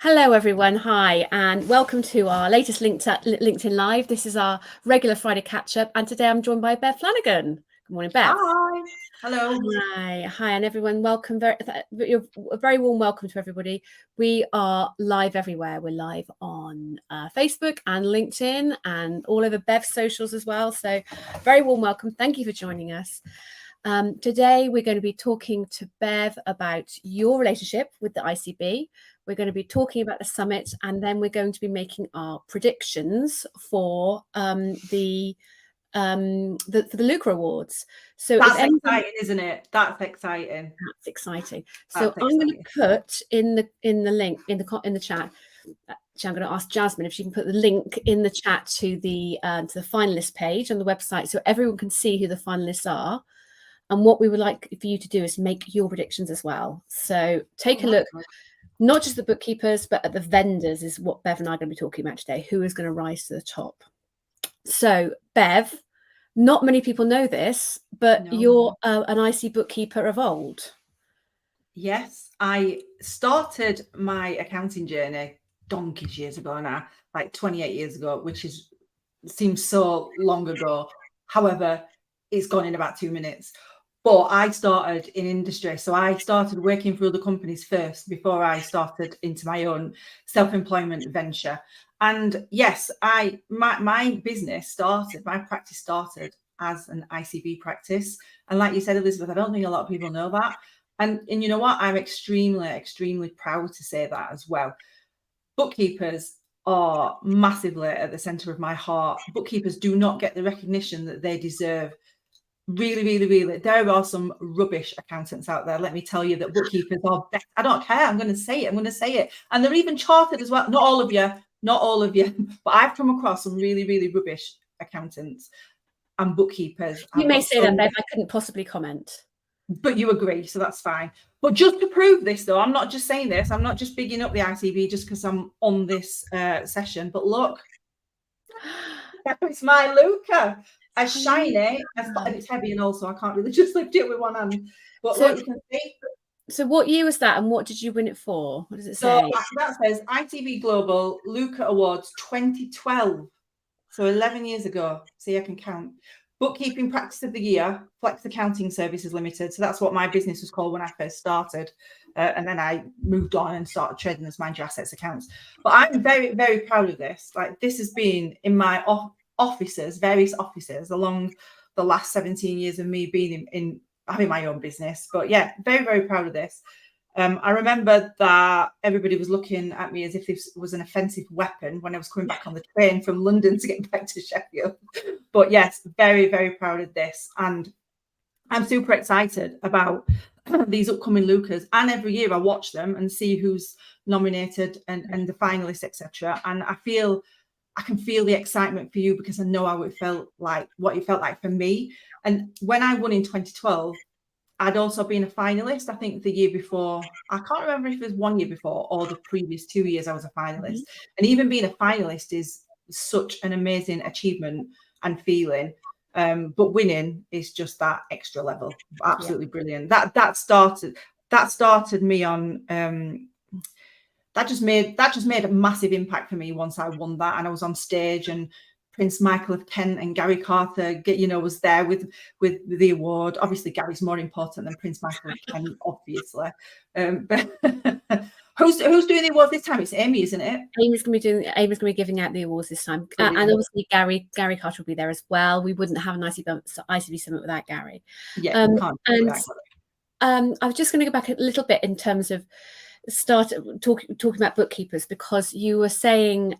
Hello everyone, hi, and welcome to our latest LinkedIn Live. This is our regular Friday catch-up, and today I'm joined by Bev Flanagan. Good morning, Bev. Hi. Hello. Hi, and everyone, welcome. A very warm welcome to everybody. We are live everywhere. We're live on Facebook and LinkedIn and all over Bev's socials as well. So very warm welcome. Thank you for joining us. Today, we're going to be talking to Bev about your relationship with the ICB. We're going to be talking about the summit, and then we're going to be making our predictions for the LUCA Awards. So that's exciting, isn't it? That's exciting. That's exciting. So I'm going to put in the link in the chat. Actually, I'm going to ask Jasmine if she can put the link in the chat to the finalist page on the website, so everyone can see who the finalists are. And what we would like for you to do is make your predictions as well. So take a look. Not just the bookkeepers, but at the vendors is what Bev and I are going to be talking about today. Who is going to rise to the top? So, Bev, not many people know this, but you're an IC bookkeeper of old. Yes, I started my accounting journey donkey's years ago now, like 28 years ago, which seems so long ago. However, it's gone in about 2 minutes. But I started in industry. So I started working for other companies first before I started into my own self-employment venture. And yes, my business started, my practice started as an ICB practice. And like you said, Elizabeth, I don't think a lot of people know that. And you know what? I'm extremely, extremely proud to say that as well. Bookkeepers are massively at the center of my heart. Bookkeepers do not get the recognition that they deserve. Really, really, really. There are some rubbish accountants out there. Let me tell you that bookkeepers are best. I don't care. I'm going to say it. And they're even chartered as well. Not all of you, but I've come across some really, really rubbish accountants and bookkeepers. You may say that, Bev. I couldn't possibly comment. But you agree, so that's fine. But just to prove this, though, I'm not just saying this. I'm not just bigging up the ICB just because I'm on this session. But look, it's my LUCA. As shiny, and it's heavy, and also I can't really just lift it with one hand. But look, you can see. So what year was that, and what did you win it for? What does it say? So that says ITV Global LUCA Awards 2012. So 11 years ago. See, I can count. Bookkeeping Practice of the Year, Flex Accounting Services Limited. So that's what my business was called when I first started. And then I moved on and started trading as Mind Your Assets accounts. But I'm very, very proud of this. Like, this has been in my various offices along the last 17 years of me being in having my own business. But yeah, very, very proud of this. I remember that everybody was looking at me as if this was an offensive weapon when I was coming back on the train from London to get back to Sheffield. But yes, very, very proud of this. And I'm super excited about these upcoming LUCAs. And every year I watch them and see who's nominated and the finalists, etc. And I can feel the excitement for you because I know how it felt like, what it felt like for me. And when I won in 2012, I'd also been a finalist. I think the year before, I can't remember if it was 1 year before or the previous 2 years I was a finalist. And even being a finalist is such an amazing achievement and feeling. But winning is just that extra level. Absolutely brilliant. That started me on. That just made a massive impact for me once I won that, and I was on stage and Prince Michael of Kent and Gary Carter, was there with the award. Obviously, Gary's more important than Prince Michael of Kent, obviously. But who's doing the awards this time? It's Amy, isn't it? Amy's going to be giving out the awards this time, and obviously Gary Carter will be there as well. We wouldn't have an ICB summit without Gary. Yeah, I was just going to go back a little bit in terms of talking about bookkeepers, because you were saying.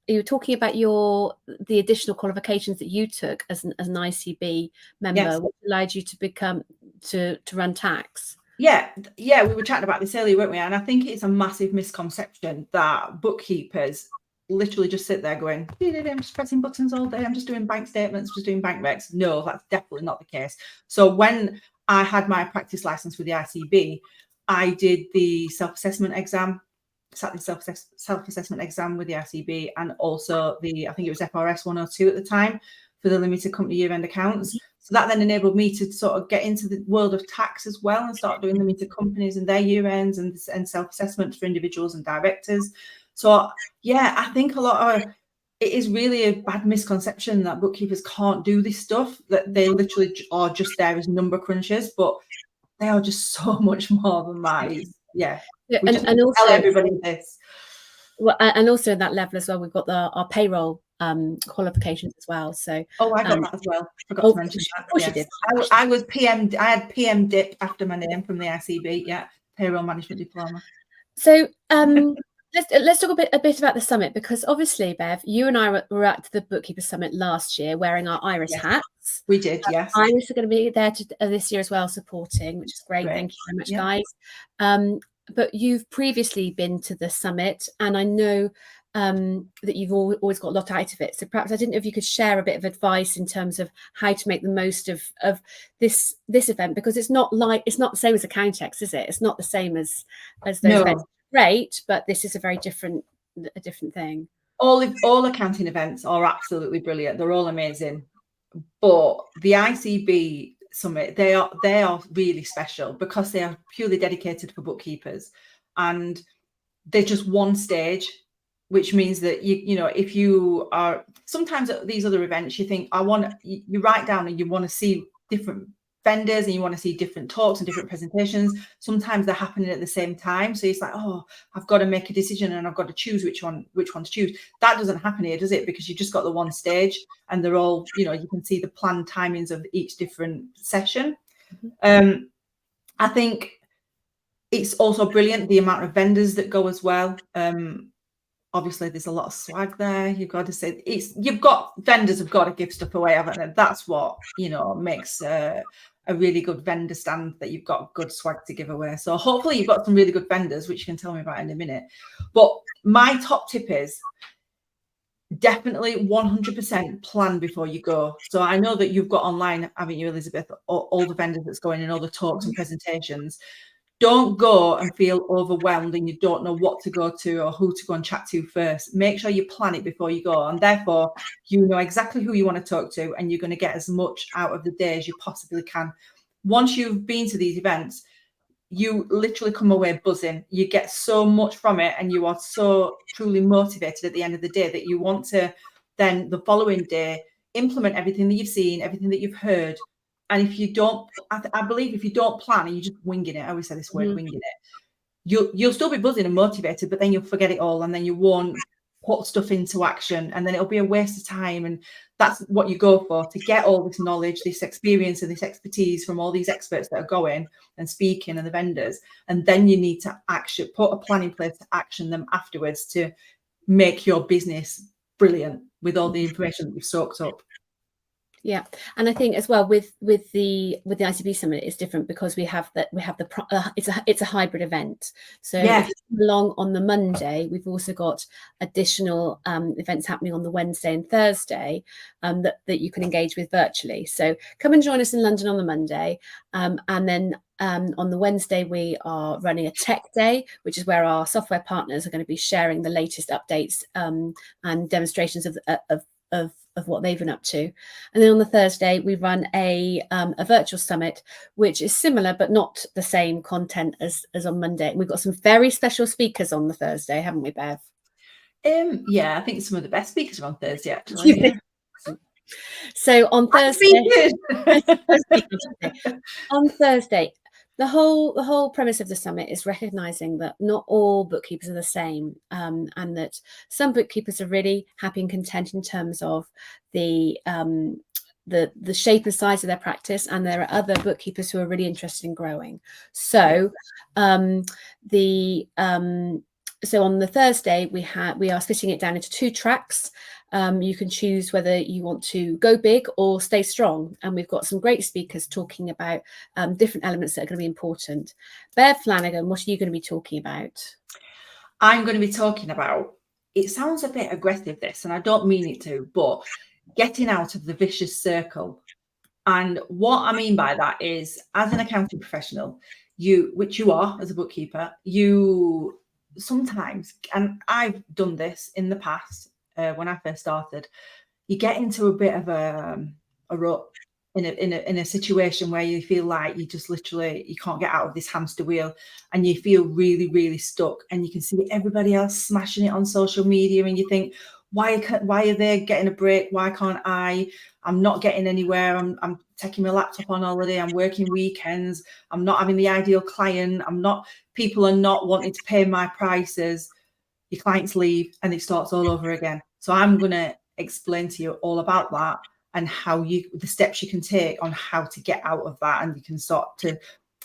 You were talking about the additional qualifications that you took as an ICB member, which allowed you to become to run tax. Yeah, we were chatting about this earlier, weren't we? And I think it's a massive misconception that bookkeepers literally just sit there going, I'm just pressing buttons all day, I'm just doing bank statements, just doing bank recs. No, that's definitely not the case. So when I had my practice license with the ICB, I did the self-assessment exam. Sat the self-assessment exam with the ICB, and also I think it was FRS 102 at the time for the limited company year-end accounts. So that then enabled me to sort of get into the world of tax as well and start doing them into companies and their year ends and self-assessments for individuals and directors. So yeah, I think a lot of it is really a bad misconception that bookkeepers can't do this stuff, that they literally are just there as number crunchers, but they are just so much more than that. Yeah. We just and also tell everybody this. Well, and also at that level as well, we've got our payroll qualifications as well. So I got that as well. Forgot to mention that. Of course you did. I was PM. I had PM Dip after my name from the ICB. Yeah, payroll management diploma. So let's talk a bit about the summit, because obviously, Bev, you and I were at the Bookkeeper Summit last year wearing our Iris hats. We did, yes. Iris are going to be there this year as well, supporting, which is great. Thank you very much, guys. But you've previously been to the summit, and I know that you've always got a lot out of it. So perhaps I didn't know if you could share a bit of advice in terms of how to make the most of this event, because it's not the same as Accountex, is it? It's not the same as those events. Great, but this is a very different thing. All accounting events are absolutely brilliant. They're all amazing, but the ICB Summit, they are really special because they are purely dedicated for bookkeepers, and they're just one stage, which means that you know, if you are sometimes at these other events, you think you write down and you want to see different vendors and you want to see different talks and different presentations. Sometimes they're happening at the same time, so it's like, oh, I've got to make a decision and I've got to choose which one to choose. That doesn't happen here, does it? Because you just got the one stage and they're all, you know, you can see the planned timings of each different session. I think it's also brilliant the amount of vendors that go as well. Obviously, there's a lot of swag there. You've got to say vendors have got to give stuff away, haven't they? That's what, you know, makes a really good vendor stand, that you've got good swag to give away. So hopefully you've got some really good vendors, which you can tell me about in a minute. But my top tip is definitely 100% plan before you go. So I know that you've got online, haven't you, Elizabeth, all the vendors that's going in, all the talks and presentations. Don't go and feel overwhelmed and you don't know what to go to or who to go and chat to first. Make sure you plan it before you go, and therefore you know exactly who you want to talk to, and you're going to get as much out of the day as you possibly can. Once you've been to these events, you literally come away buzzing. You get so much from it, and you are so truly motivated at the end of the day that you want to then the following day implement everything that you've seen, everything that you've heard. And if you don't, I believe if you don't plan and you're just winging it, I always say this word, winging it, you'll still be buzzing and motivated, but then you'll forget it all, and then you won't put stuff into action, and then it'll be a waste of time. And that's what you go for, to get all this knowledge, this experience and this expertise from all these experts that are going and speaking and the vendors. And then you need to actually put a plan in place to action them afterwards to make your business brilliant with all the information that you've soaked up. Yeah, and I think as well with the ICB Summit, it's different because we have it's a hybrid event. So if you come along on the Monday, we've also got additional events happening on the Wednesday and Thursday that you can engage with virtually. So come and join us in London on the Monday, and then on the Wednesday we are running a tech day, which is where our software partners are going to be sharing the latest updates and demonstrations of what they've been up to. And then on the Thursday we run a virtual summit, which is similar but not the same content as on Monday. We've got some very special speakers on the Thursday, haven't we, Bev? Yeah, I think some of the best speakers are on Thursday, actually. Yeah. So on Thursday, the whole premise of the summit is recognizing that not all bookkeepers are the same, and that some bookkeepers are really happy and content in terms of the shape and size of their practice, and there are other bookkeepers who are really interested in growing. So so on the Thursday we are splitting it down into 2 tracks. You can choose whether you want to go big or stay strong, and we've got some great speakers talking about different elements that are going to be important. Bev Flanagan, what are you going to be talking about? I'm going to be talking about, it sounds a bit aggressive this, and I don't mean it to, but getting out of the vicious circle. And what I mean by that is, as an accounting professional, which you are as a bookkeeper, you sometimes, and I've done this in the past when I first started, you get into a bit of a rut, in a situation where you feel like you just literally, you can't get out of this hamster wheel, and you feel really, really stuck, and you can see everybody else smashing it on social media, and you think, why are they getting a break? Why can't I? I'm not getting anywhere. I'm taking my laptop on holiday. I'm working weekends. I'm not having the ideal client. People are not wanting to pay my prices. Your clients leave and it starts all over again. So I'm going to explain to you all about that, and the steps you can take on how to get out of that. And you can start to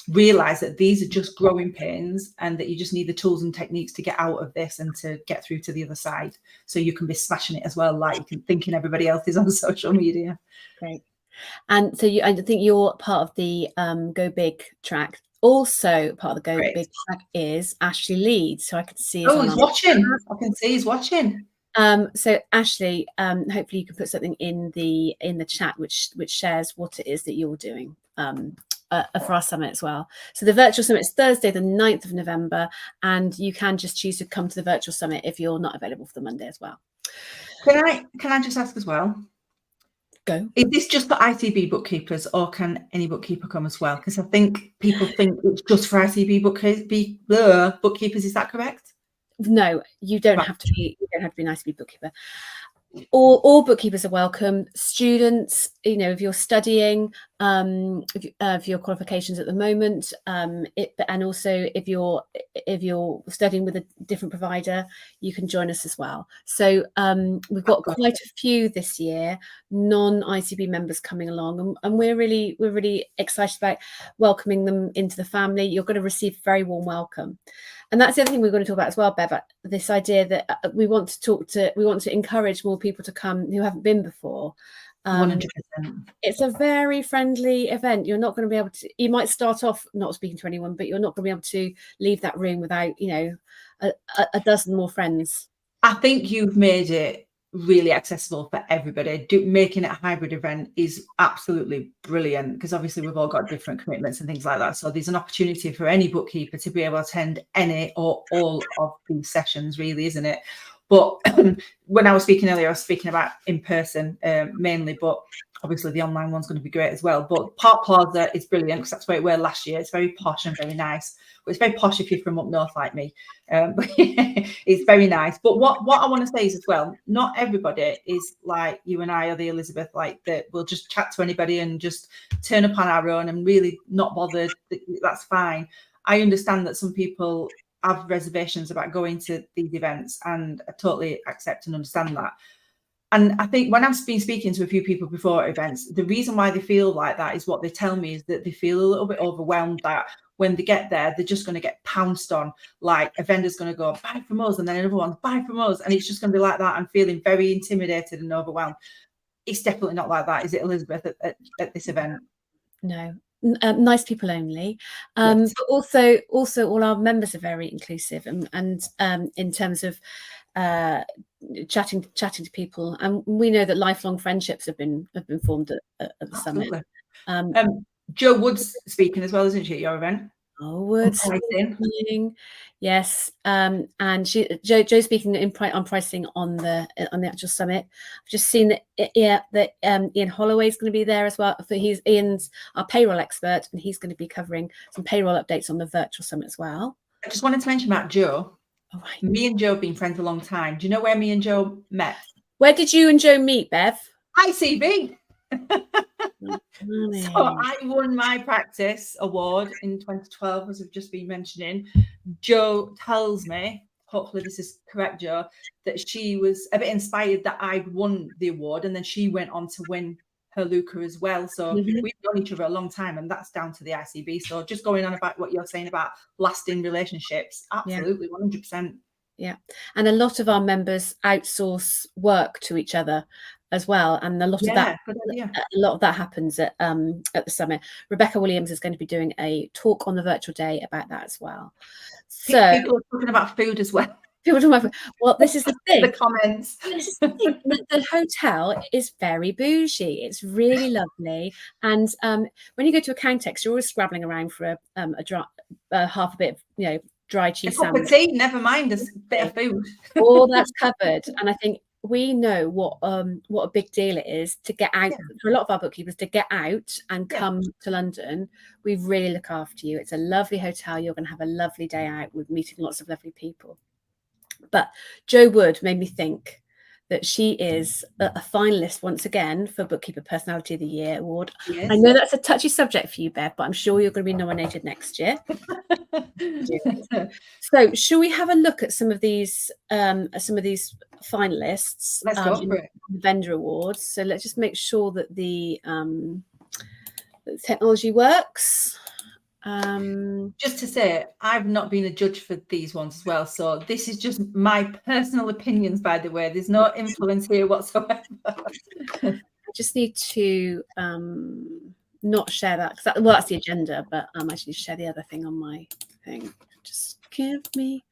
realize that these are just growing pains, and that you just need the tools and techniques to get out of this and to get through to the other side, so you can be smashing it as well, like you can thinking everybody else is on social media. Great. And so I think you're part of the Go Big track. Also part of the Go Big track is Ashley Leeds. So I can see he's watching. I can see he's watching. So Ashley, hopefully you can put something in the chat which shares what it is that you're doing for our summit as well. So the virtual summit is Thursday, the 9th of November, and you can just choose to come to the virtual summit if you're not available for the Monday as well. Can I just ask as well? Go. Is this just for ICB bookkeepers, or can any bookkeeper come as well? Because I think people think it's just for ICB bookkeepers. Is that correct? No, you don't have to be. You don't have to be an ICB bookkeeper. All bookkeepers are welcome. Students, if you're studying, if your qualifications at the moment, and also if you're studying with a different provider, you can join us as well. So we've got quite a few this year, non-ICB members coming along, and we're really excited about welcoming them into the family. You're going to receive a very warm welcome. And that's the other thing we're going to talk about as well, Bev, this idea that we want to encourage more people to come who haven't been before. 100%. It's a very friendly event. You're not going to be able to, you might start off not speaking to anyone, but you're not going to be able to leave that room without, a dozen more friends. I think you've made it really accessible for everybody. Making it a hybrid event is absolutely brilliant, because obviously we've all got different commitments and things like that. So there's an opportunity for any bookkeeper to be able to attend any or all of these sessions, really, isn't it? But when I was speaking earlier, I was speaking about in person mainly, but obviously the online one's going to be great as well. But Park Plaza is brilliant, because that's where it were last year. It's very posh and very nice. Well, it's very posh if you're from up north like me. But it's very nice. But what I want to say is as well, not everybody is like you and I, or the Elizabeth, like that we'll just chat to anybody and just turn up on our own and really not bothered. That's fine. I understand that some people have reservations about going to these events, and I totally accept and understand that. And I think when I've been speaking to a few people before events, the reason why they feel like that is what they tell me is that they feel a little bit overwhelmed, that when they get there, they're just going to get pounced on. Like a vendor's going to go, buy from us, and then another one, buy from us. And it's just going to be like that, and feeling very intimidated and overwhelmed. It's definitely not like that, is it, Elizabeth, at this event? No. Nice people only, yes. But also all our members are very inclusive, and in terms of chatting to people, and we know that lifelong friendships have been formed at the summit. Jo Wood's speaking as well, isn't she, at your event? Oh, Wood's speaking, yes, and Jo's speaking on pricing on the actual summit. I've just seen that Ian Holloway is going to be there as well. Ian's our payroll expert, and he's going to be covering some payroll updates on the virtual summit as well. I just wanted to mention about Jo. Oh, right. Me and Jo have been friends a long time. Do you know where me and Jo met? Where did you and Jo meet, Bev? ICB. So I won my practice award in 2012, as I've just been mentioning. Jo tells me, hopefully this is correct, Jo, that she was a bit inspired that I'd won the award, and then she went on to win her LUCA as well. So we've known each other a long time, and that's down to the ICB. So just going on about what you're saying about lasting relationships, absolutely, 100%. Yeah, and a lot of our members outsource work to each other as well, and a lot of that happens at the summit. Rebecca Williams is going to be doing a talk on the virtual day about that as well. So people are talking about food as well. People talking about food. Well, this is the thing. The comments. The hotel is very bougie. It's really lovely, and when you go to a Countex, you're always scrabbling around for half a bit of dry cheese sandwich. Tea, never mind a bit of food. All that's covered, and I think we know what a big deal it is to get out for a lot of our bookkeepers to get out and come to London. We really look after you. It's a lovely hotel. You're going to have a lovely day out with meeting lots of lovely people. But Jo Wood made me think that she is a finalist once again for Bookkeeper Personality of the Year award. Yes. I know that's a touchy subject for you, Bev, but I'm sure you're going to be nominated next year. So, shall we have a look at some of these finalists? Let's go for it. Vendor awards. So let's just make sure that the technology works. Just to say, I've not been a judge for these ones as well, so this is just my personal opinions, by the way. There's no influence here whatsoever. I just need to not share that, because that's the agenda, but I just need to share the other thing on my thing. Just give me.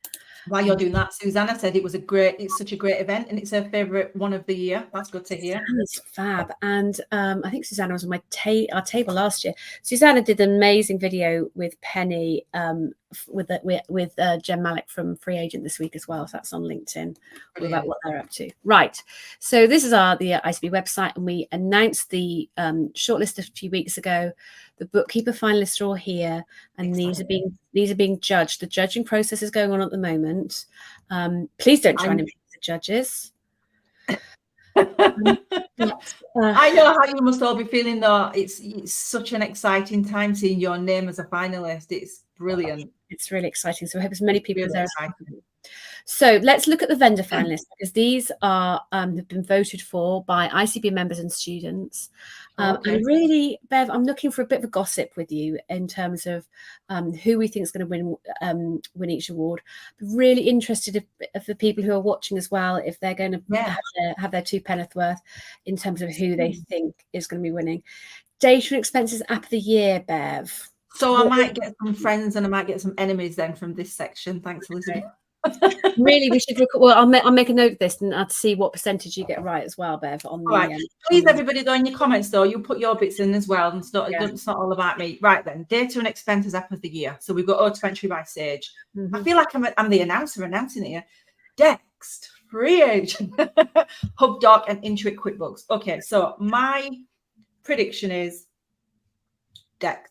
While you're doing that, Susanna said it's such a great event and it's her favourite one of the year. That's good to hear. Susanna's fab. And I think Susanna was on our table last year. Susanna did an amazing video with Penny with Jen Malik from Free Agent this week as well. So that's on LinkedIn about what they're up to. Right. So this is the ICB website, and we announced the shortlist a few weeks ago. The bookkeeper finalists are all here, and these are being judged. The judging process is going on at the moment. Please don't try and impress the judges. I know how you must all be feeling, though. It's such an exciting time seeing your name as a finalist. It's brilliant. It's really exciting. So I hope as many people as there are. So let's look at the vendor finalists, because these are have been voted for by ICB members and students. And really, Bev, I'm looking for a bit of a gossip with you in terms of who we think is going to win each award. Really interested if the people who are watching as well, if they're going to have their two penneth worth in terms of who they think is going to be winning. Data and Expenses App of the Year, Bev. So I might get some friends and I might get some enemies then from this section. Thanks, Elizabeth. Really, we should record. Well, I'll make a note of this and I'll see what percentage you get right as well, Bev. On the, right. Please, everybody, though, in your comments, though, you put your bits in as well. And it's not all about me. Right then, Data and Expenses App of the Year. So we've got Auto Entry by Sage. I feel like I'm the announcer announcing it here. Dext, Free Agent, HubDoc, and Intuit QuickBooks. Okay, so my prediction is Dext.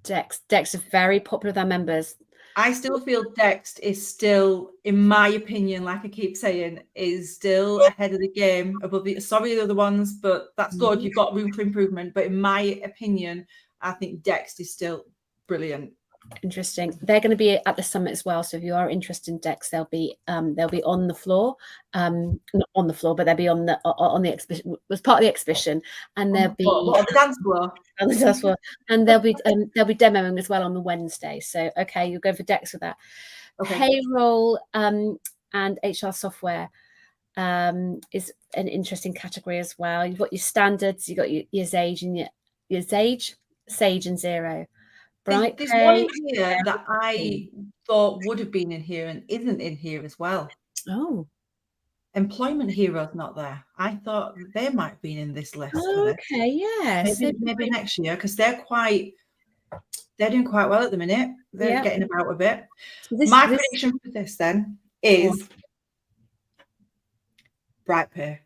Dext are very popular with our members. I still feel Dext is still, in my opinion, like I keep saying, is still ahead of the game above the other ones, but that's good. You've got room for improvement. But in my opinion, I think Dext is still brilliant. Interesting. They're going to be at the summit as well. So if you are interested in Dext, they'll be on the floor, not on the floor, but they'll be on the exhibition, was part of the exhibition, and they'll be the dance floor. On the dance floor, and they'll be demoing as well on the Wednesday. So you'll go for Dext with that. Payroll and HR software is an interesting category as well. You've got your standards, you've got your Sage and your Sage and Xero. Right. There's one in here that I thought would have been in here and isn't in here as well. Oh. Employment Hero's not there. I thought they might have been in this list. Okay, yes. Maybe next year, because they're doing quite well at the minute. They're getting about a bit. My prediction for this then is BrightPay.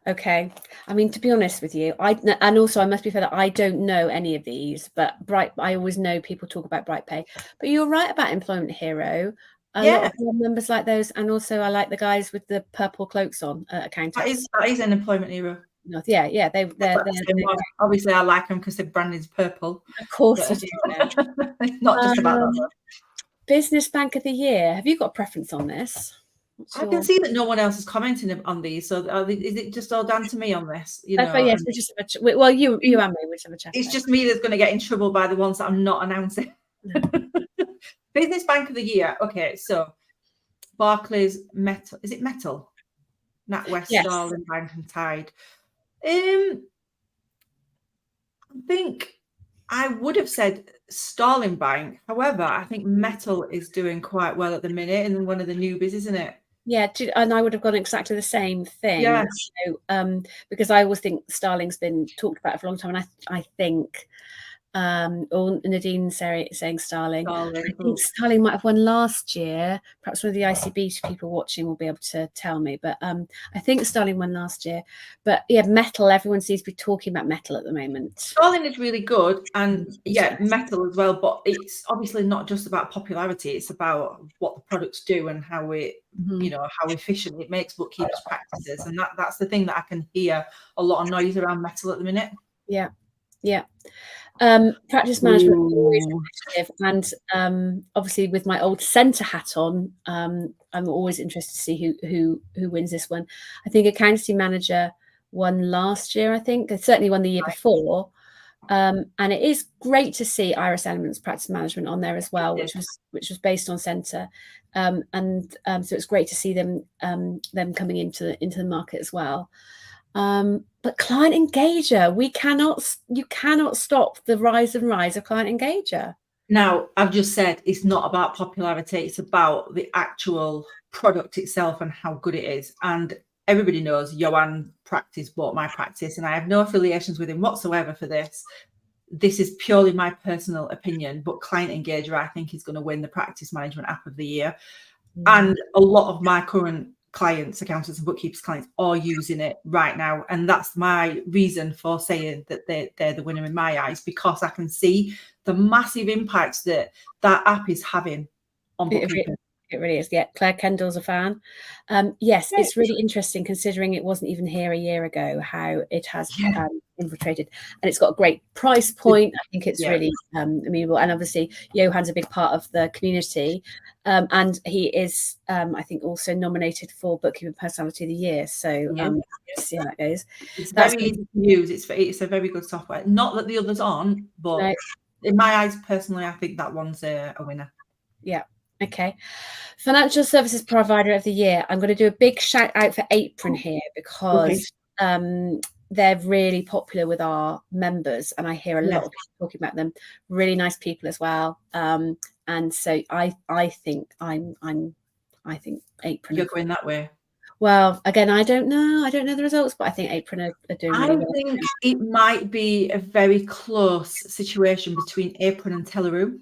Okay. I mean, to be honest with you, I must be fair that I don't know any of these, but I always know people talk about BrightPay. But you're right about Employment Hero. A lot of members like those, and also I like the guys with the purple cloaks on accountants. That is an Employment Hero. Yeah. They're obviously I like them because their brand is purple. Of course you do. Not just about that. Business Bank of the Year. Have you got a preference on this? I can see that no one else is commenting on these, so is it just all down to me on this? Yes, we just have well, you and me, we just have a chat. It's just me that's going to get in trouble by the ones that I'm not announcing. No. Business Bank of the Year. Okay, so Barclays, Metal. Is it Metal? NatWest, Starling Bank, and Tide. I think I would have said Starling Bank. However, I think Metal is doing quite well at the minute, and one of the newbies, isn't it? Yeah, and I would have gone exactly the same thing. Yeah. So, because I always think Starling's been talked about for a long time, and I think Or Nadine saying Starling. Starling. I think Starling might have won last year. Perhaps one of the ICB people watching will be able to tell me. But I think Starling won last year. But yeah, metal. Everyone seems to be talking about metal at the moment. Starling is really good, and yeah, metal as well. But it's obviously not just about popularity; it's about what the products do and how it, you know, how efficient it makes bookkeepers' practices. And that's the thing that I can hear a lot of noise around metal at the minute. Yeah, yeah. Practice management always competitive, and obviously with my old centre hat on, I'm always interested to see who wins this one. I think accountancy manager won last year. I think it certainly won the year before, and it is great to see Iris Elements practice management on there as well, which was based on centre, so it's great to see them coming into the market as well. But client engager, you cannot stop the rise of client engager. Now, I've just said it's not about popularity, it's about the actual product itself and how good it is. And everybody knows Johan practice bought my practice, and I have no affiliations with him whatsoever for this. This is purely my personal opinion, but Client Engager, I think, is going to win the practice management app of the year. And a lot of my current clients, accountants and bookkeepers clients, are using it right now, and that's my reason for saying that they're the winner in my eyes, because I can see the massive impacts that app is having on bookkeeping. It really is. Yeah, Claire Kendall's a fan. Yes, it's really interesting considering it wasn't even here a year ago how it has infiltrated, and it's got a great price point. I think it's really amenable, and obviously Johan's a big part of the community, and he is, I think, also nominated for Bookkeeping Personality of the Year. So see how that goes. It's very easy to use. It's a very good software. Not that the others aren't, but in my eyes, personally, I think that one's a winner. Yeah. Okay. Financial Services Provider of the Year. I'm going to do a big shout out for Apron here because they're really popular with our members, and I hear a lot of people talking about them. Really nice people as well. And so I think Apron. You're going that way. Well, again, I don't know the results, but I think Apron are doing really well. I think it might be a very close situation between Apron and Teleroo.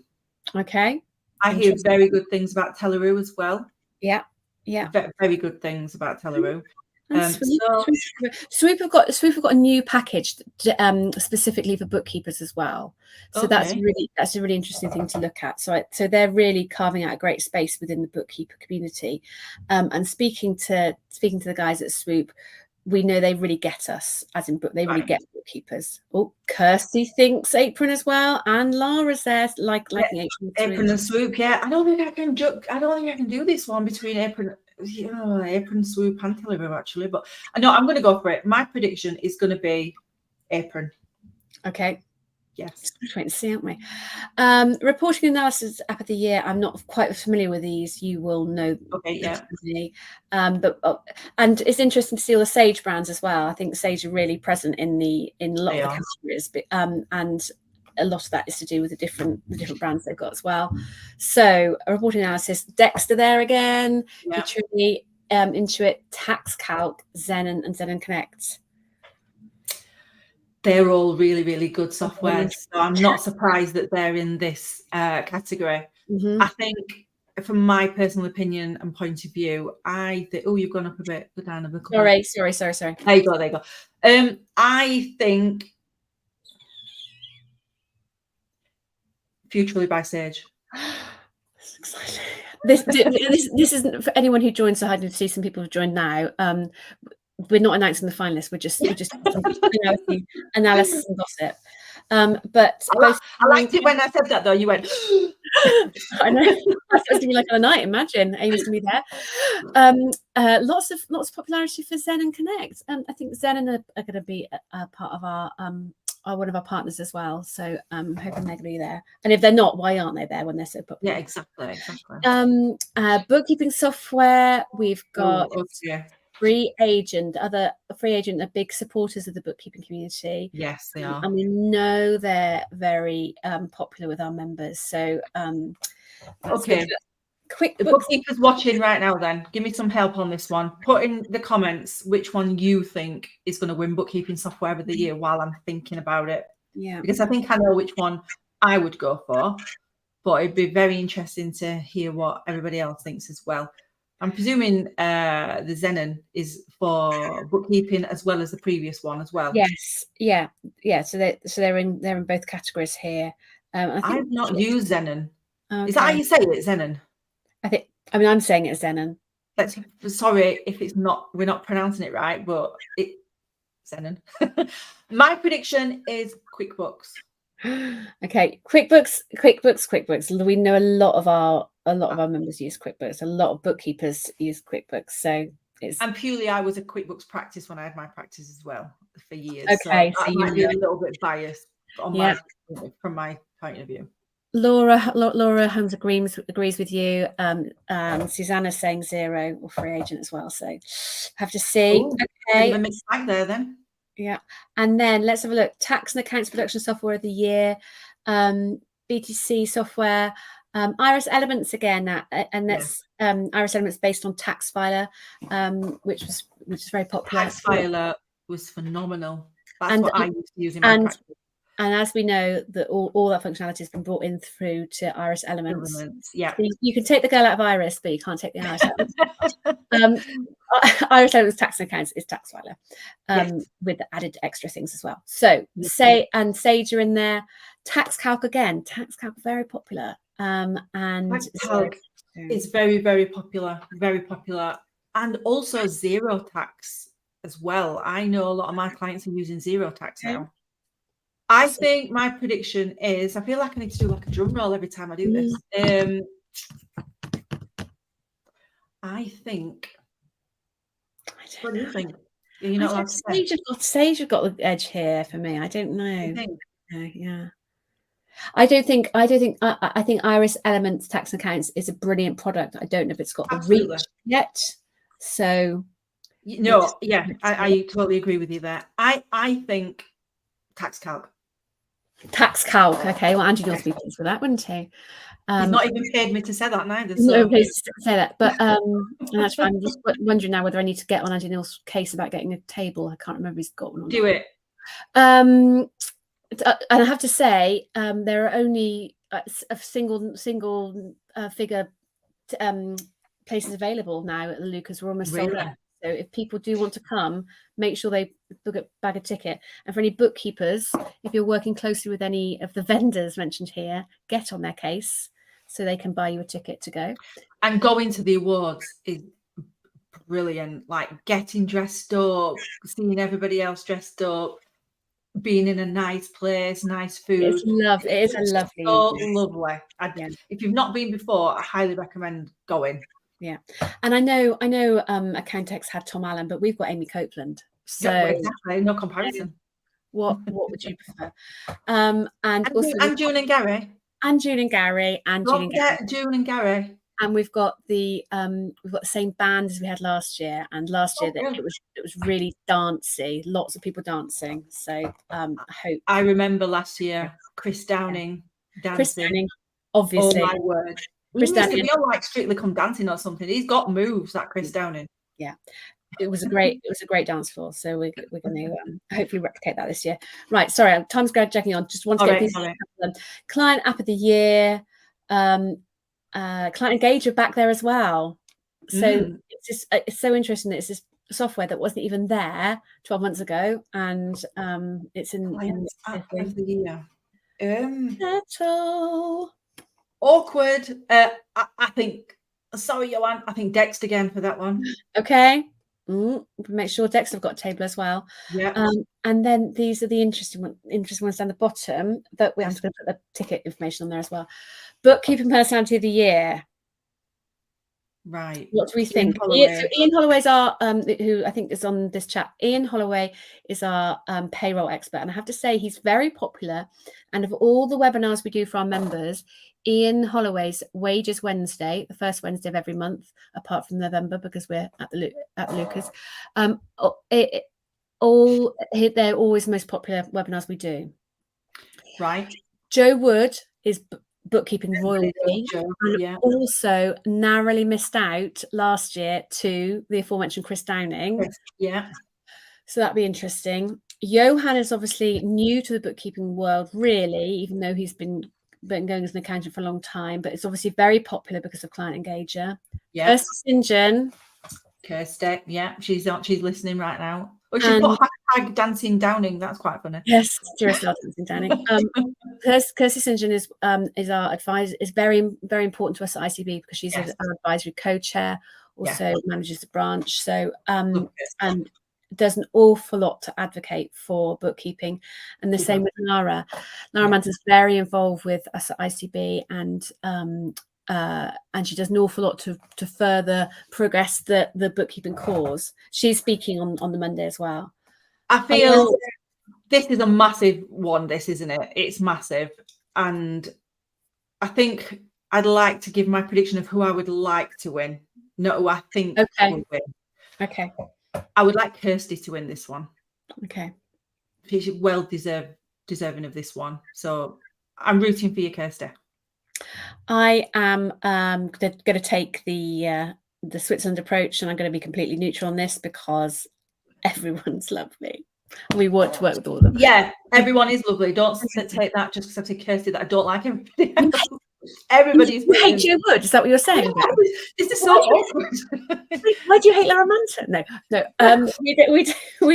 Okay. I hear very good things about Teleroo as well. Yeah. Very good things about Teleroo. Swoop have got a new package specifically for bookkeepers as well. So that's a really interesting thing to look at. So they're really carving out a great space within the bookkeeper community. And speaking to the guys at Swoop, we know they really get us, as in they really get bookkeepers. Oh, Kirsty thinks Apron as well, and Lara's there liking Apron and Swoop. Yeah, I don't think I can do this one between Apron, Apron, Swoop, and Teleroo actually. But no, I'm going to go for it. My prediction is going to be Apron. Okay. Yes. Just wait and see, aren't we? Reporting Analysis App of the Year. I'm not quite familiar with these. You will know. Okay, yeah. And it's interesting to see all the Sage brands as well. I think Sage are really present in a lot of the categories, and a lot of that is to do with the different brands they've got as well. So, reporting analysis, Dexter there again, Truly, Intuit, Tax Calc, Zen and Zen Connect. They're all really, really good software. So I'm not surprised that they're in this category. I think, from my personal opinion and point of view, I think, you've gone up a bit, go down a bit. Sorry. There you go. I think Futurely by Sage. That's exciting. This isn't for anyone who joins. So I see some people have joined now. We're not announcing the finalists. We're just analysis and gossip. But I liked it when I said that, though. You went. I know. That's supposed to be like on a night. Imagine Amy's gonna be there. Lots of popularity for Zen and Connect, and I think Zen are going to be a part of our one of our partners as well. So I'm hoping they're going to be there. And if they're not, why aren't they there when they're so popular? Yeah, exactly. Bookkeeping software. We've got. Free Agent are big supporters of the bookkeeping community. Yes, they are. And we know they're very popular with our members. So, okay. Quick, the bookkeepers watching right now, then give me some help on this one. Put in the comments which one you think is going to win bookkeeping software of the year while I'm thinking about it. Yeah. Because I think I know which one I would go for, but it'd be very interesting to hear what everybody else thinks as well. I'm presuming the Zenon is for bookkeeping as well as the previous one as well. Yes. Yeah. So they're in both categories here. I think I've not used Zenon. Okay. Is that how you say it, Zenon? I'm saying it's Zenon. Sorry if we're not pronouncing it right, but Zenon. My prediction is QuickBooks. Okay, QuickBooks. We know a lot of our members use QuickBooks. A lot of bookkeepers use QuickBooks. So and purely, I was a QuickBooks practice when I had my practice as well for years. Okay, so I might be a little bit biased from my point of view. Laura Holmes agrees with you. Susanna's saying 0 or free agent as well. So have to see. Ooh, okay, bit of a mixed bag there then. Yeah, and then let's have a look. Tax and accounts production software of the year, BTC software, Iris Elements again, and that's Iris Elements based on Tax Filer, which is very popular. Tax Filer was phenomenal. That's what I used to use in my practice. And as we know, that all that functionality has been brought in through to Iris Elements. Yeah, so you can take the girl out of Iris, but you can't take the Iris Elements. Iris Elements Tax and Accounts is Tax Filer, with the added extra things as well. So Sage are in there. Tax Calc again. Tax Calc very popular. And Tax Calc is very, very popular, and also Zero Tax as well. I know a lot of my clients are using Zero Tax now. I think my prediction is, I feel like I need to do like a drum roll every time I do this. I think. What do you think? You're not allowed to say. Sage have got the edge here for me. I don't know. Yeah. I think Iris Elements Tax and Accounts is a brilliant product. I don't know if it's got the reach yet. So I totally agree with you there. I think Tax Calc. Okay, well, Angie Dawes would be pleased with that, wouldn't he? He's not even paid me to say that neither. No, please say that. But that's fine. I'm just wondering now whether I need to get on Angie Neal's case about getting a table. I can't remember if he's got one or not. Do it. And I have to say, there are only a single figure places available now at the LUCAs. We're almost sold out. So if people do want to come, make sure they bag a ticket. And for any bookkeepers, if you're working closely with any of the vendors mentioned here, get on their case so they can buy you a ticket to go. And going to the awards is brilliant. Like getting dressed up, seeing everybody else dressed up, being in a nice place, nice food. It is a lovely. So lovely. If you've not been before, I highly recommend going. Yeah, and I know Accountex had Tom Allen, but we've got Amy Copeland. So exactly, no comparison. What would you prefer? And June and Gary. And June and Gary. June and Gary. And we've got the same band as we had last year. And last year it was really dancey, lots of people dancing. So I hope. I remember last year Chris Downing dancing. Chris Downing, obviously. Oh my word. He needs to be on like Strictly Come Dancing or something. He's got moves, that Chris Downing. Yeah, it was a great dance floor. So we're going to hopefully replicate that this year. Right, sorry, time's dragging on. Just want to get these. Client App of the Year, Client Engager back there as well. So it's so interesting that it's this software that wasn't even there 12 months ago, and it's in App of the Year. Awkward. I think. Sorry, Joanne. I think Dext again for that one. Okay. Make sure Dext have got a table as well. Yeah. And then these are the interesting ones down the bottom that we have to put the ticket information on there as well. Bookkeeping Personality of the Year. Right. What do we think? Ian Holloway's our who I think is on this chat. Ian Holloway is our payroll expert, and I have to say he's very popular. And of all the webinars we do for our members, Ian Holloway's Wages Wednesday, the first Wednesday of every month, apart from November because we're at the LUCAs, they're always the most popular webinars we do. Right. Joe Wood is bookkeeping royalty, and also narrowly missed out last year to the aforementioned Chris Downing. Yeah. So that'd be interesting. Johan is obviously new to the bookkeeping world, really, even though he's been going as an accountant for a long time, but it's obviously very popular because of Client Engager. Yeah. Kirsty St. John. Kirsty, yeah, she's listening right now. Oh, she put hashtag dancing Downing. That's quite funny. Yes, Jerusalem dancing Downing. Kirsty St. John is our advisor, is very, very important to us at ICB because she's our advisory co-chair, also manages the branch. So and does an awful lot to advocate for bookkeeping, and the same with Lara. Lara Manton's very involved with us at ICB, and she does an awful lot to further progress the bookkeeping cause. She's speaking on the Monday as well. I feel this is a massive one. This, isn't it? It's massive, and I think I'd like to give my prediction of who I would like to win, not who I think will win. Okay. I would like Kirsty to win this one. Okay. She's well deserving of this one. So I'm rooting for you, Kirsty. I am going to take the Switzerland approach, and I'm going to be completely neutral on this because everyone's lovely. We want to work with all of them. Yeah, everyone is lovely. Don't take that just because I said Kirsty that I don't like everybody else. Everybody's. You hate Joe Wood? Is that what you're saying? This is so awkward. Why do you hate Lara Manton? No. We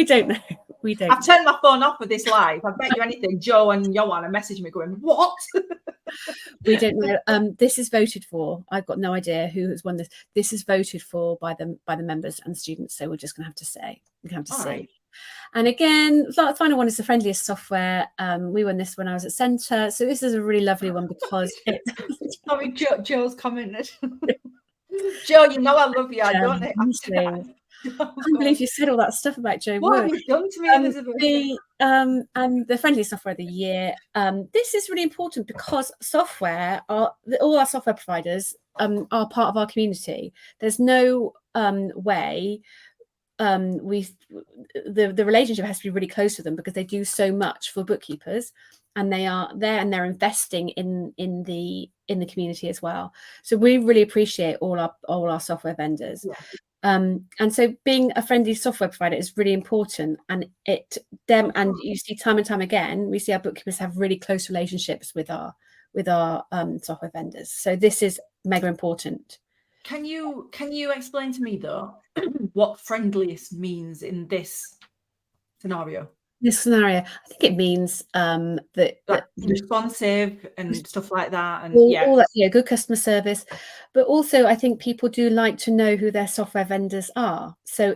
don't know. We don't. I've turned my phone off for this live. I bet you anything. Joe and Johan are messaging me going, "What?" We don't know. This is voted for. I've got no idea who has won this. This is voted for by the members and students. So we're just going to have to say. We're going to have to see. Right. And again, the final one is the friendliest software. We won this when I was at Centre. So this is a really lovely one because it. Sorry, Joe's commented. Joe, you know I love you. I don't know. I can't believe you said all that stuff about Joe What Wood. have you done to me, Elizabeth? And the friendly software of the year. This is really important because all our software providers are part of our community. There's no way the relationship has to be really close to them because they do so much for bookkeepers, and they are there and they're investing in the community as well. So we really appreciate all our software vendors. Yeah. And so being a friendly software provider is really important, and you see time and time again, we see our bookkeepers have really close relationships with our software vendors. So this is mega important. Can you explain to me though what friendliest means in this scenario? This scenario, I think it means that responsive and stuff like that, and all that, good customer service. But also, I think people do like to know who their software vendors are. So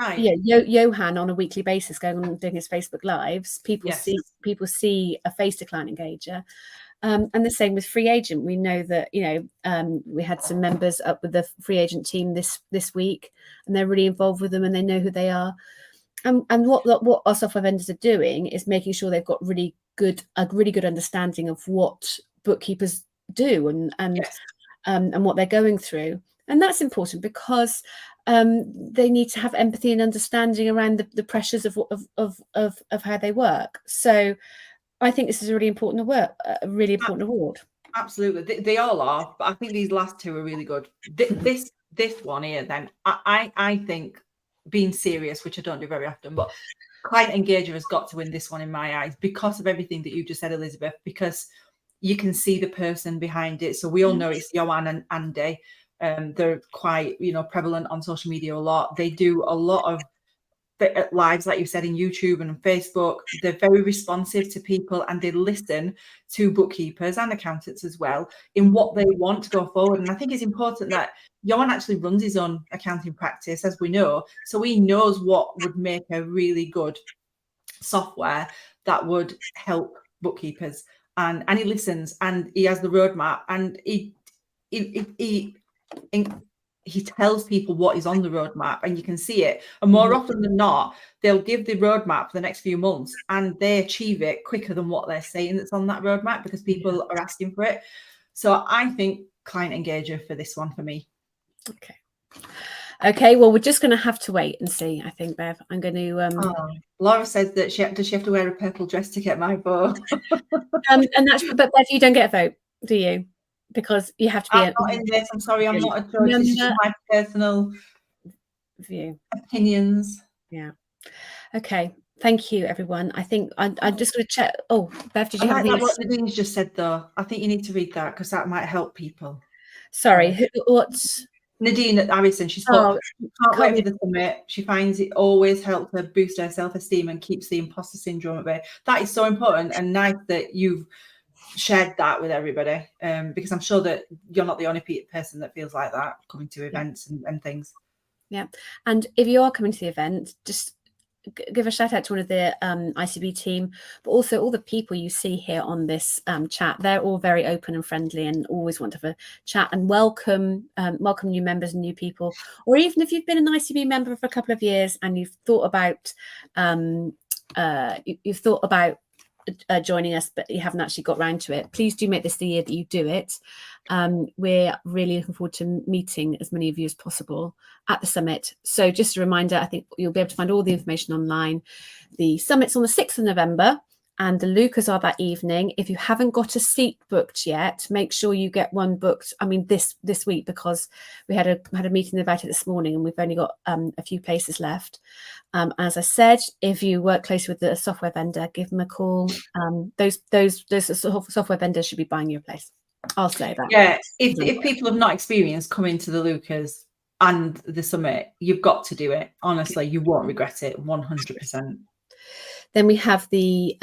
Johan on a weekly basis going on and doing his Facebook Lives, people see a face to Client Engager. And the same with Free Agent. We know that we had some members up with the Free Agent team this week, and they're really involved with them, and they know who they are. And what our software vendors are doing is making sure they've got a really good understanding of what bookkeepers do and what they're going through. And that's important because they need to have empathy and understanding around the pressures of how they work. So I think this is a really important award. Absolutely, they all are, but I think these last two are really good. This one here, then I think, being serious, which I don't do very often, but Client Engager has got to win this one in my eyes because of everything that you just said, Elizabeth, because you can see the person behind it. So we all know it's Johan and Andy. They're quite, prevalent on social media a lot. They do a lot of lives, like you said, in YouTube and on Facebook. They're very responsive to people, and they listen to bookkeepers and accountants as well in what they want to go forward. And I think it's important that Johan actually runs his own accounting practice, as we know, so he knows what would make a really good software that would help bookkeepers, and he listens, and he has the roadmap, and he tells people what is on the roadmap, and you can see it. And more often than not, they'll give the roadmap for the next few months, and they achieve it quicker than what they're saying that's on that roadmap because people are asking for it. So I think Client Engager for this one for me. Okay. Well, we're just going to have to wait and see. I think, Bev. I'm going to. Laura says that does she have to wear a purple dress to get my vote? But Bev, you don't get a vote, do you? Because you have to be. I'm not in this. I'm sorry, I'm not a judge. This is just my personal view, opinions. Yeah. Okay. Thank you, everyone. I think I'm just going to check. Oh, Bev, did you have that what Nadine's just said, though? I think you need to read that because that might help people. Sorry, what's Nadine at Harrison? She's can't wait for the summit. She finds it always helps her boost her self-esteem and keeps the imposter syndrome at bay. That is so important and nice that you've shared that with everybody, because I'm sure that you're not the only person that feels like that coming to events and things. Yeah, and if you are coming to the event, just give a shout out to one of the ICB team, but also all the people you see here on this chat. They're all very open and friendly and always want to have a chat and welcome new members and new people. Or even if you've been an ICB member for a couple of years and you've thought about joining us, but you haven't actually got round to it, please do make this the year that you do it. We're really looking forward to meeting as many of you as possible at the summit. So just a reminder, I think you'll be able to find all the information online. The summit's on the 6th of November and the LUCAs are that evening. If you haven't got a seat booked yet, make sure you get one booked. I mean, this week, because we had a meeting about it this morning and we've only got a few places left. As I said, if you work closely with the software vendor, give them a call. Those software vendors should be buying your place. I'll say that. Yeah, if people have not experienced coming to the LUCAs and the summit, you've got to do it. Honestly, you won't regret it. 100%. Then we have the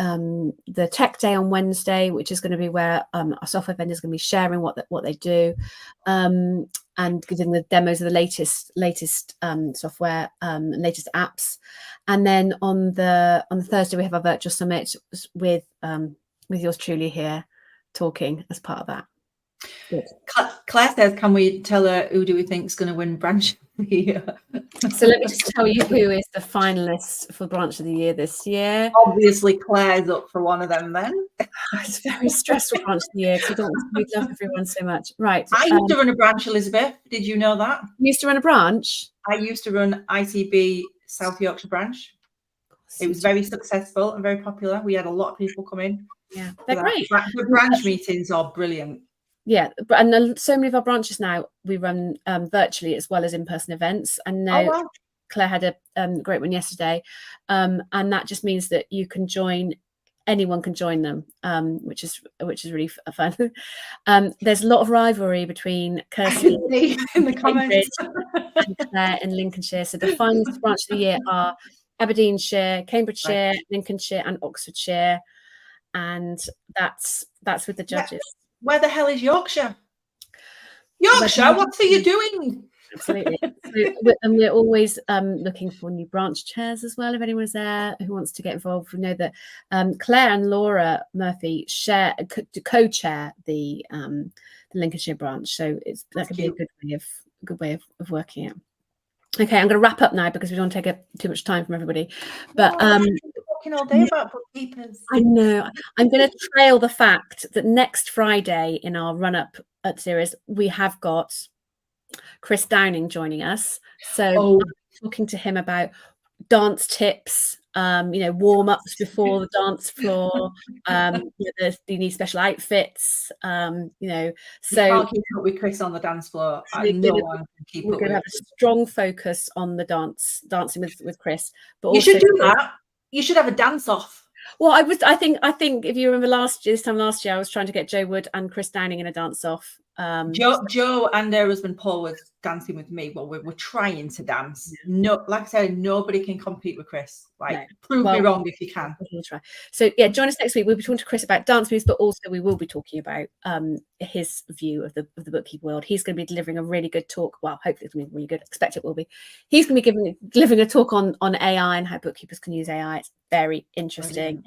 tech day on Wednesday, which is going to be where our software vendors are going to be sharing what they do, and giving the demos of the latest software and latest apps. And then on the Thursday we have our virtual summit with yours truly here talking as part of that. Good. Claire says, can we tell her who do we think is going to win branch of the year? So let me just tell you who is the finalist for branch of the year this year. Obviously Claire's up for one of them then. It's very stressful branch of the year because we love everyone so much. Right. I used to run a branch, Elizabeth. Did you know that? You used to run a branch? I used to run ICB South Yorkshire branch. It was very successful and very popular. We had a lot of people come in. Yeah, they're great. The branch meetings are brilliant. Yeah, and so many of our branches now we run virtually as well as in-person events. And now Claire had a great one yesterday, and that just means that you can join. Anyone can join them, which is really fun. There's a lot of rivalry between Kirsty in the comments and Claire in Lincolnshire. So the finalist branch of the year are Aberdeenshire, Cambridgeshire, Lincolnshire, and Oxfordshire, and that's with the judges. Where the hell is Yorkshire? Yorkshire, what are you doing? Absolutely. And we're always looking for new branch chairs as well. If anyone's there who wants to get involved, we know that Claire and Laura Murphy co-chair the Lincolnshire branch, so that could be a good way of working it. Okay, I'm going to wrap up now because we don't take up too much time from everybody. But talking all day about bookkeepers. I know. I'm going to trail the fact that next Friday in our run-up series, we have got Chris Downing joining us. So I'm talking to him about dance tips, warm-ups before the dance floor. You need special outfits. So you can't keep up with Chris on the dance floor. We're going to have a strong focus on the dancing with Chris. But you should do that. You should have a dance off. Well, I think if you remember this time last year, I was trying to get Joe Wood and Chris Downing in a dance off. Joe and her husband Paul was dancing with me. Well, we're trying to dance. No, like I said, nobody can compete with Chris. Prove me wrong if you can. We'll try. So yeah, join us next week. We'll be talking to Chris about dance moves, but also we will be talking about his view of the bookkeeping world. He's going to be delivering a really good talk. Well, hopefully it's going to be really good. I expect it will be. He's going to be delivering a talk on AI and how bookkeepers can use AI. It's very interesting.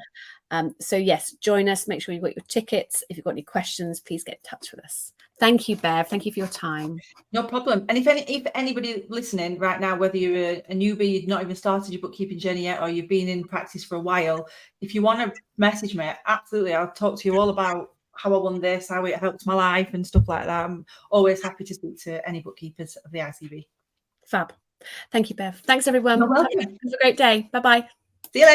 So yes, join us. Make sure you've got your tickets. If you've got any questions, please get in touch with us. Thank you, Bev. Thank you for your time. No problem. And if anybody listening right now, whether you're a newbie, you've not even started your bookkeeping journey yet, or you've been in practice for a while, if you want to message me, absolutely, I'll talk to you all about how I won this, how it helped my life and stuff like that. I'm always happy to speak to any bookkeepers of the ICB. Fab. Thank you, Bev. Thanks, everyone. You're welcome. Have a great day. Bye-bye. See you later.